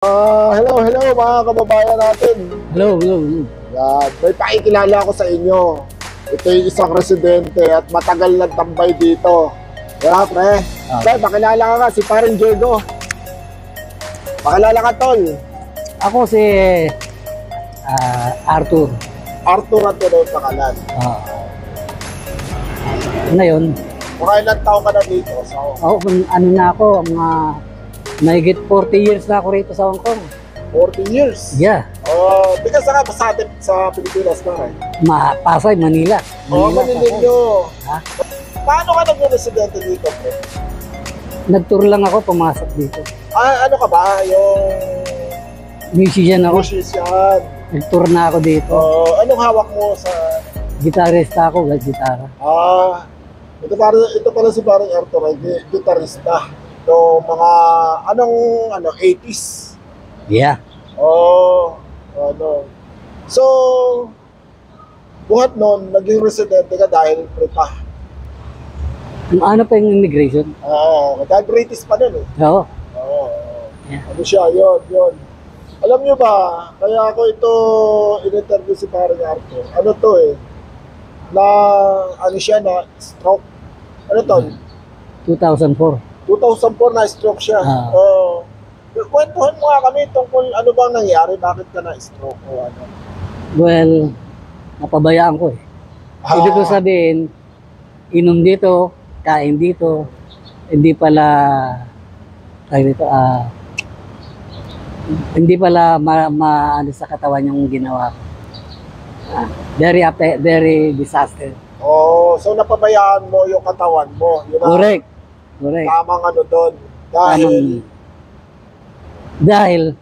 Hello mga kababayan natin. Hello. Yan, may pakikilala ako sa inyo. Ito yung isang residente at matagal nagtambay dito. Kaya pre, pre, pakilala ka si Parang Diego. Pakilala ka tol. Ako si Arthur. Arthur at yun ang pakalan. Ngayon, Mga ilang taon ka na dito? ano na ako, mga mahigit 40 years na ako rito sa Hong Kong. 40 years? Yeah. Bigas ka ba sa atin sa Pilipinas na rin? Pasay, Manila. Manila. Ha? Paano ka nag-residente dito pre? Nag-tour lang ako, pumasok dito. Ano ka ba? Yung Musician ako. musician. Nag-tour na ako dito. Anong hawak mo sa... Gitarista ako, gitara. Ito pala si parang Arthur, gitarista. So, mga, anong 80s? Yeah. So, buhat nun, naging residente ka dahil Brita. Ano pa yung immigration? Dahil British pa nun eh. Oo. Yeah. Ano siya, yun. Alam nyo ba, kaya ako ito in-interview si parang Arthur. Ano to eh, na stroke. Ano to? 2004. 2004 na stroke siya. Kwentuhan mo nga kami tungkol ano bang nangyari, bakit ka na stroke o ano? Well, napabayaan ko eh. Ibig ko sabihin, inom dito, kain dito, hindi pala hindi pala ano sa katawan yung ginawa ko. Very disaster. So napabayaan mo yung katawan mo. Yun Correct. Tamang ano doon. Dahil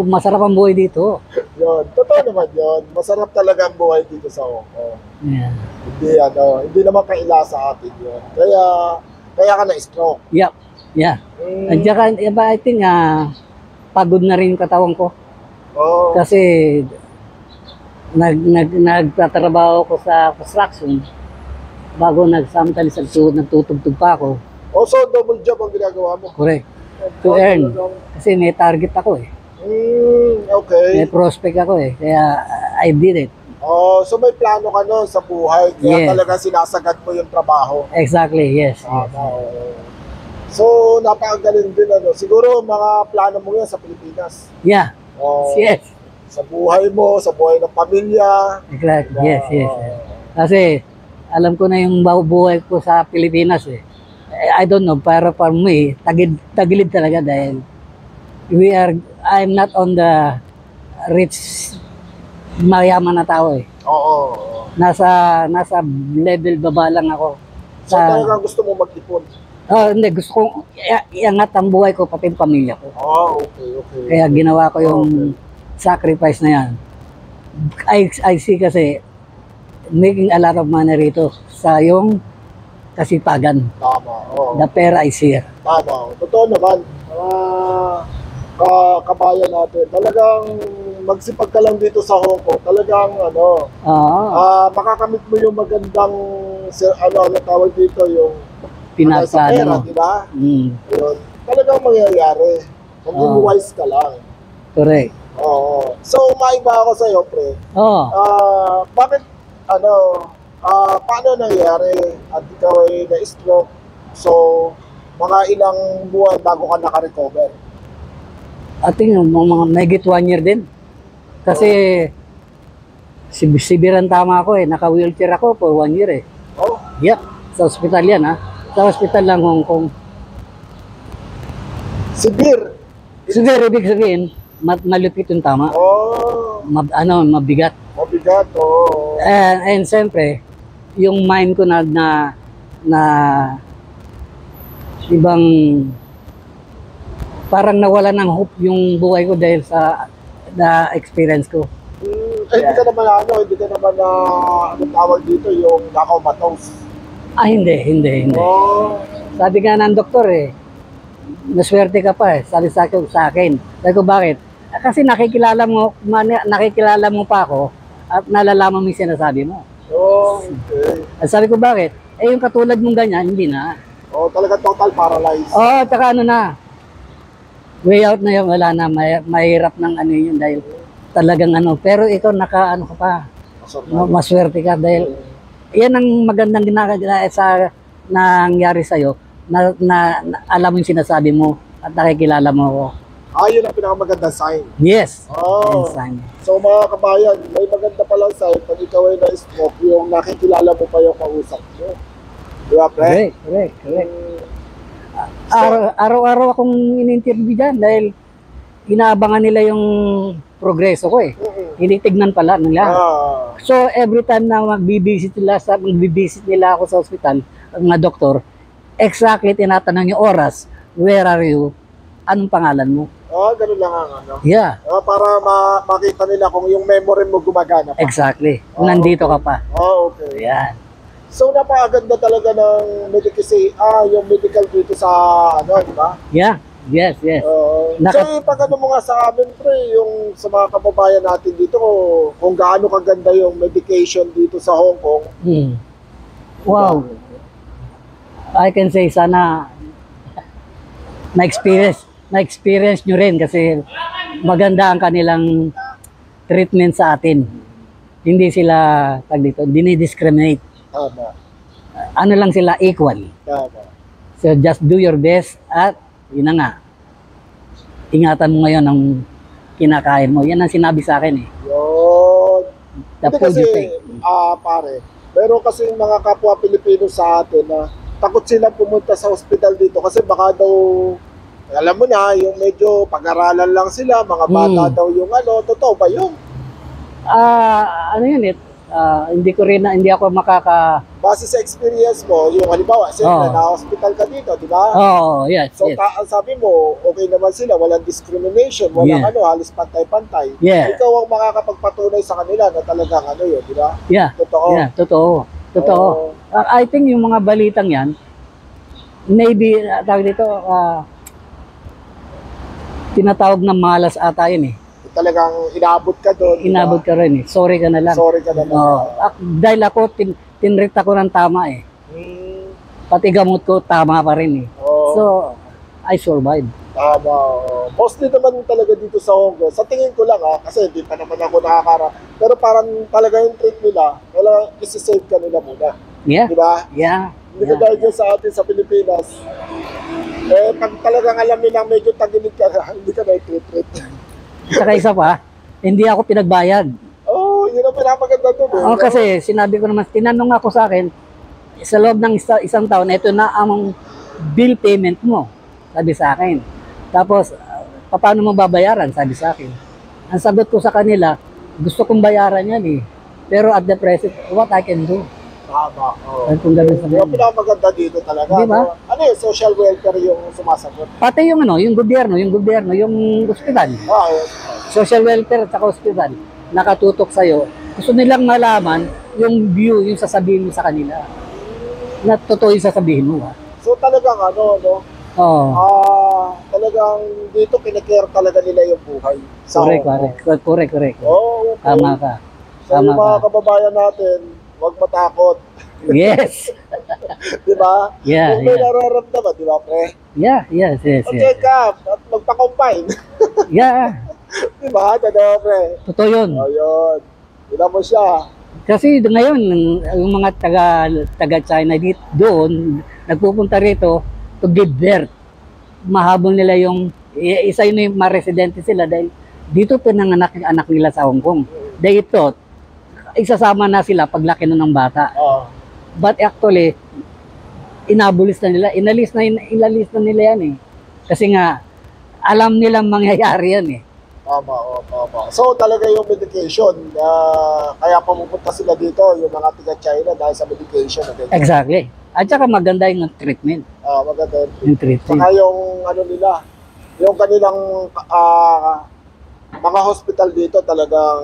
masarap ang buhay dito. Yun, totoo naman yun. Masarap talaga ang buhay dito sa Hong Kong. Yeah. Hindi naman kaila sa atin yun. Kaya ka na-stroke. Yep. Yeah. At saka, I think pagod na rin yung katawan ko. Kasi nagtatrabaho ko sa construction bago nagsamtali sa nagtutugtog pa ako. So double job ang ginagawa mo? Correct. To earn. Kasi may target ako eh. Okay. May prospect ako eh. Kaya I did it. So may plano ka no sa buhay. Kaya talaga sinasagad mo yung trabaho. Exactly, yes. So napakagaling din ano. Siguro mga plano mo yan sa Pilipinas. Yeah. Yes. Sa buhay mo, sa buhay ng pamilya. Exactly. Yes. Kasi alam ko na yung buhay ko sa Pilipinas eh. I don't know, para for me, tagilid talaga dahil I'm not on the rich, mayaman na tao eh. Nasa level baba lang ako. So talaga gusto mo mag-ipon? Hindi, gusto kong iangat ang buhay ko, pati yung pamilya ko. Okay. Kaya ginawa ko yung sacrifice na yan. I see kasi making a lot of money rito sa yung kasipagan. Tama. The pera is here. Tama. Totoo naman. Kabayan natin. Talagang magsipag ka lang dito sa Hong Kong. Talagang makakamit mo yung magandang tawag dito yung sa pera, di ba? Talagang mangyayari. Maging wise ka lang. Correct. So, maiba ako sa'yo, pre. Bakit, paano nangyari at ikaw ay na-stroke? So, mga ilang buwan bago ka naka-recover? I think mga mahigit 1 year din. Kasi sibiran tama ako eh. Naka-wheelchair ako for 1 year eh. Yep. Sa hospital yan ha. Sa hospital lang Hong Kong. Severe? Severe, ibig sabihin, malupit yung tama. Mabigat. Mabigat, And siyempre, yung mind ko na ibang parang nawala ng hope yung buhay ko dahil sa experience ko. Hindi ka naman tawag dito yung nakaw-matos. Hindi. Sabi nga ng doktor eh, naswerte ka pa eh. Sabi sa akin. Sabi ko, bakit? Kasi nakikilala mo pa ako at nalalaman mo yung sinasabi mo. Okay. At sabi ko, bakit? Yung katulad mong ganyan, hindi na. Talaga total paralyzed. Tsaka Way out na yun, wala na, mahirap ng ano yun dahil talagang ano. Pero ikaw ano ka pa, maswerte ka dahil yan ang magandang ginagawa sa nangyari sa'yo na alam mo yung sinasabi mo at nakikilala mo ako. Yun ang pinakamagandang sign. Yes. Oh. Sign. So mga kabayan, may maganda palang sign pag ikaw ay na-stroke, yung nakikilala mo pa yung kausap mo. Di ba, pre? Correct. Araw-araw akong in-interview dyan dahil inaabangan nila yung progreso ko eh. Tinitignan pala nila. So every time na magbibisit nila ako sa ospital, ang mga doktor, exactly tinatanong yung oras, where are you, anong pangalan mo? Ganun lang ang ano. Yeah. Para makita nila kung yung memory mo gumagana pa. Exactly. Kung nandito ka pa. Okay. Yan. So napakaganda talaga ng yung medical dito sa di ba? Yeah. Yes. So ipagano mo nga sa amin, pre, yung sa mga kababayan natin dito kung gaano kaganda yung medication dito sa Hong Kong. Wow. I can say sana na-experience nyo rin kasi maganda ang kanilang treatment sa atin. Hindi sila dinidiscriminate. Tama. Ano lang sila, equal. Tama. So just do your best at yun na nga. Ingatan mo ngayon ang kinakain mo. Yan ang sinabi sa akin eh. Yun. The food you take. Pare, meron kasi mga kapwa Pilipino sa atin na takot silang pumunta sa hospital dito kasi baka daw, alam mo na, yung medyo pag-aralan lang sila, mga bata daw yung totoo ba yun? Ano yun eh, hindi ako Base sa experience mo, yung halimbawa, siyempre na-hospital ka dito, di ba? Yes. So, sabi mo, okay naman sila, walang discrimination, walang halos pantay-pantay. Yeah. Ikaw ang makakapagpatunay sa kanila na talagang yun, di ba? Yeah. Totoo. Yeah, totoo. I think yung mga balitang yan, maybe, tawag dito, tinatawag na malas ata yun eh. Talagang inabot ka doon. Inabot ka rin eh. Sorry ka na lang. Dahil ako, tinreat ako ng tama eh. Pati gamot ko, tama pa rin eh. So, I survived. Tama. Mostly naman talaga dito sa Hong Kong. Sa tingin ko lang kasi hindi pa naman ako nakakarap. Pero parang talaga yung treat nila, isi-save ka nila muna. Yeah. Di ba? Yeah. Hindi ka dahil dyan sa atin sa Pilipinas. Pag talagang alam nilang medyo tagilid ka, hindi ka na-treat. Saka isa pa, hindi ako pinagbayad. Yun ang pinapaganda doon. Kasi sinabi ko naman, tinanong ako sa akin, sa loob ng isang taon, ito na ang bill payment mo, sabi sa akin. Tapos, paano mo babayaran, sabi sa akin. Ang sagot ko sa kanila, gusto kong bayaran yan eh. Pero at the present, what I can do? Tama. Kung gano'n sa yung pinapaganda dito talaga. Diba? Ano yung social welfare yung sumasagot? Pati yung yung gobyerno, yung ospital. Social welfare at saka ospital, nakatutok sa'yo. Gusto nilang malaman yung view, yung sasabihin mo sa kanila. Na totoo yung sasabihin mo. So talagang talagang dito kinakare talaga nila yung buhay. Correct. Okay. Tama ka. So yung mga kababayan natin, huwag matakot. Yes. Di ba? Yeah. Kung may nararamdaman, di ba, pre? Yes. Check up at magpa-combine. Yeah. Di ba? Pre? Totoo yun. Yun. Ila mo siya. Kasi ngayon, yung mga taga-China doon, nagpupunta rito to give birth. Mahabol nila isa yun yung mga residente sila dahil dito pinanganak yung anak nila sa Hong Kong. They thought, isasama na sila paglaki na ng bata. But actually, inalis na nila yan eh. Kasi nga, alam nilang mangyayari yan eh. Tama. So talaga yung medication, kaya pumupunta sila dito, yung mga taga-China dahil sa medication. Exactly. At saka maganda yung treatment. Maganda yung treatment. Saka yung nila, yung kanilang mga hospital dito talagang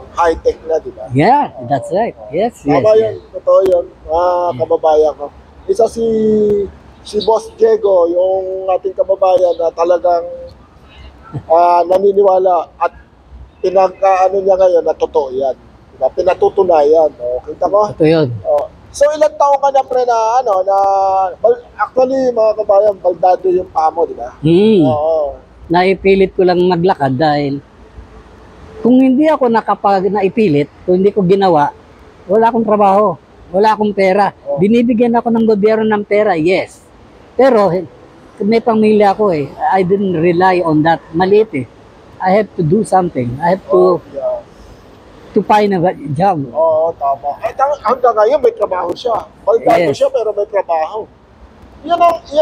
high-tech na, di ba? Yeah, that's right. Yes. Tama yun. Totoo yun. Kababayan ko. Isa si Boss Diego, yung ating kababayan na talagang naniniwala at niya ngayon na totoo yan. Diba? Pinatutunayan. Kita mo? Totoo yun. So ilang taon ka na, pre, actually mga kababayan, baldado yung paa mo, di ba? naipilit ko lang maglakad dahil kung hindi ako naipilit, kung hindi ko ginawa, wala akong trabaho, wala akong pera. Binibigyan ako ng gobyerno ng pera, yes. Pero may pamilya ako eh. I didn't rely on that. Maliit eh. I have to do something. I have to find a job. Oo, tama. At hanggang ngayon may trabaho siya. Baldado siya pero may trabaho. Yan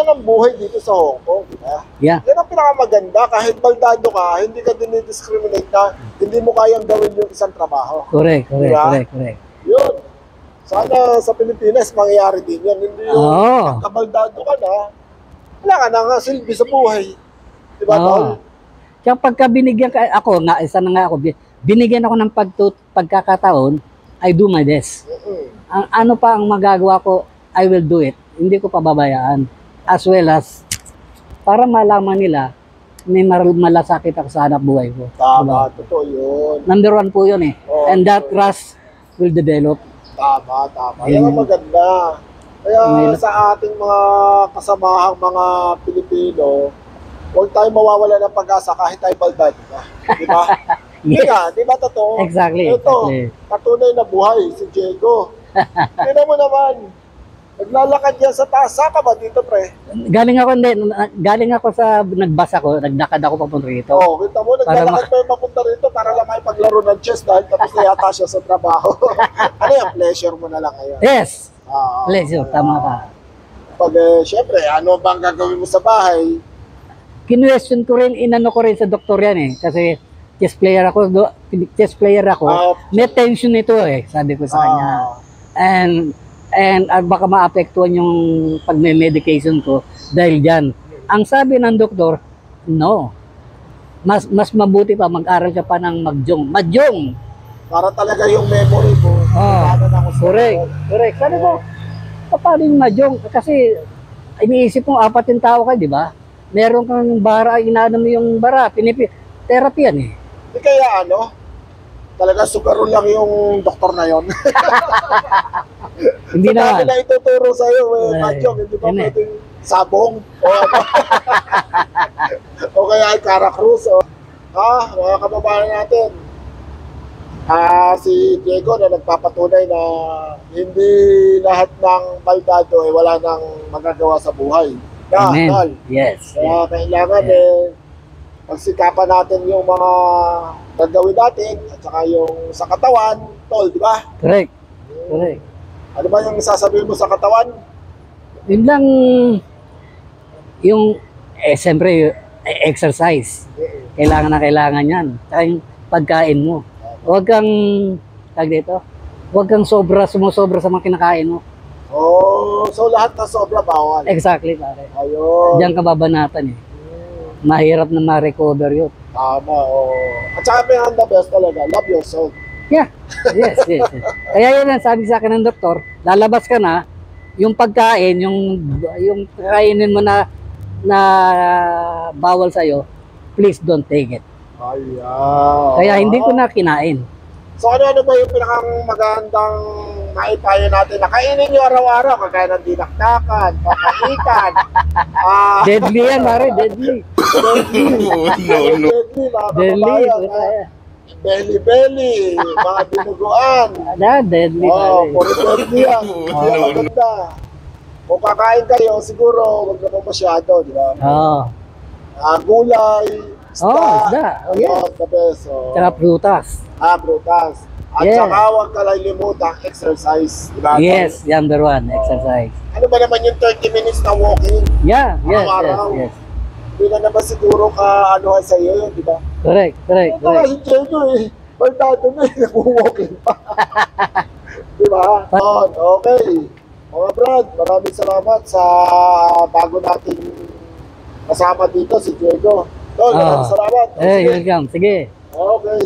ang buhay dito sa Hong Kong, di ba? Yeah. Yan ang pinakamaganda. Kahit baldado ka, hindi ka dinidiscriminate na hindi mo kayang gawin yung isang trabaho. Correct. Diba? Yun. Sana sa Pilipinas mangyayari din yan. Hindi yung kabaldado ka na, wala ka na nga silbi sa buhay. Di ba, Tol? Kaya pagka binigyan ka, isa na nga ako, binigyan ako ng pagkakataon, I do my best. Ang ano pa ang magagawa ko, I will do it. Hindi ko pababayaan. As well as, para malaman nila, may malasakit ako sa hanap buhay ko. Tama, totoo yun. Number 1 po yun eh. And that trust will develop. Tama. Yan ang maganda. Kaya sa ating mga kasamahang mga Pilipino, huwag tayo mawawala ng pag-asa kahit tayo baldado na. Di ba? Di ba totoo? Exactly. Ito, patunay na buhay si Diego. Tignan mo naman, naglalakad yan sa taas. Saan ka ba dito, pre? Galing ako sa nagbasa ko, naglakad ako papunta rito. Oo, kita mo, naglalakad pa yung papunta rito para lang may paglaro ng chess dahil tapos na yata siya sa trabaho. Ano yung pleasure mo na lang ngayon? Yes! Pleasure, tama ka. Pag, syempre, ano bang gagawin mo sa bahay? Kinwestiyon ko rin, inano ko rin sa doktor yan eh. Kasi chess player ako, may tension nito eh, sabi ko sa kanya. And baka maapektuhan yung pag-medication ko dahil dyan. Ang sabi ng doktor, no. Mas mabuti pa, mag-aral ka pa ng Mahjong. Para talaga yung memory mo. Correct. Sabi ko, paano yung Mahjong? Kasi iniisip mo, 4 yung tao ka, di ba? Meron kang bara, inaano mo yung bara, therapy yan eh. Hindi kaya talaga sugaro lang yung doktor na yon. Hindi naman. Sabi na ituturo sa'yo, Mahjong, hindi ba pwedeng sabong? O kaya ay Caracruz. Mga kababayan natin. Si Diego na nagpapatunay na hindi lahat ng baldado ay wala nang magagawa sa buhay. Amen. Yes. Kaya kailangan pagsikapan natin yung mga gagawin natin at saka yung sa katawan, Tol, di ba? Correct. Ano ba yung sasabihin mo sa katawan? Yun lang, yung, siyempre, exercise. Kailangan yan. Tsaka yung pagkain mo. Huwag kang sumusobra sa mga kinakain mo. So lahat na sobra bawal. Exactly, pare. Ayun. Diyan ka babanatan eh. Mahirap na ma-recover yun. Tama, At saka may the best talaga, love yourself. Yeah, yes. Kaya yun ang sabi sa akin ng doktor, lalabas ka na, yung pagkain, yung kainin mo na bawal sa'yo, please don't take it. Kaya hindi ko na kinain. So ano ba yung pinakang magandang maipayo natin na kainin nyo araw-araw, kagaya ng dinakdakan, papaitan. Deadly yan, pare, deadly. Deadly, belly, mga dinuguan. Deadly, pare. Puro deadly yan. Yan maganda. Kung kakain kayo, siguro, huwag naman masyado, di ba? Gulay, isda. The best. Tsaka prutas. Prutas. At saka huwag ka lang limutang exercise. Diba? Yes, number 1, exercise. Ano ba naman yung 30 minutes na walking? Yes. Hindi na naman siguro sa iyo yun, di ba? Correct. Ito nga si Diego baldado na nag-walking pa. Di ba? Okay. Mga Brad, maraming salamat sa bago nating kasama dito si Diego. Maraming salamat. Welcome. Sige. Okay.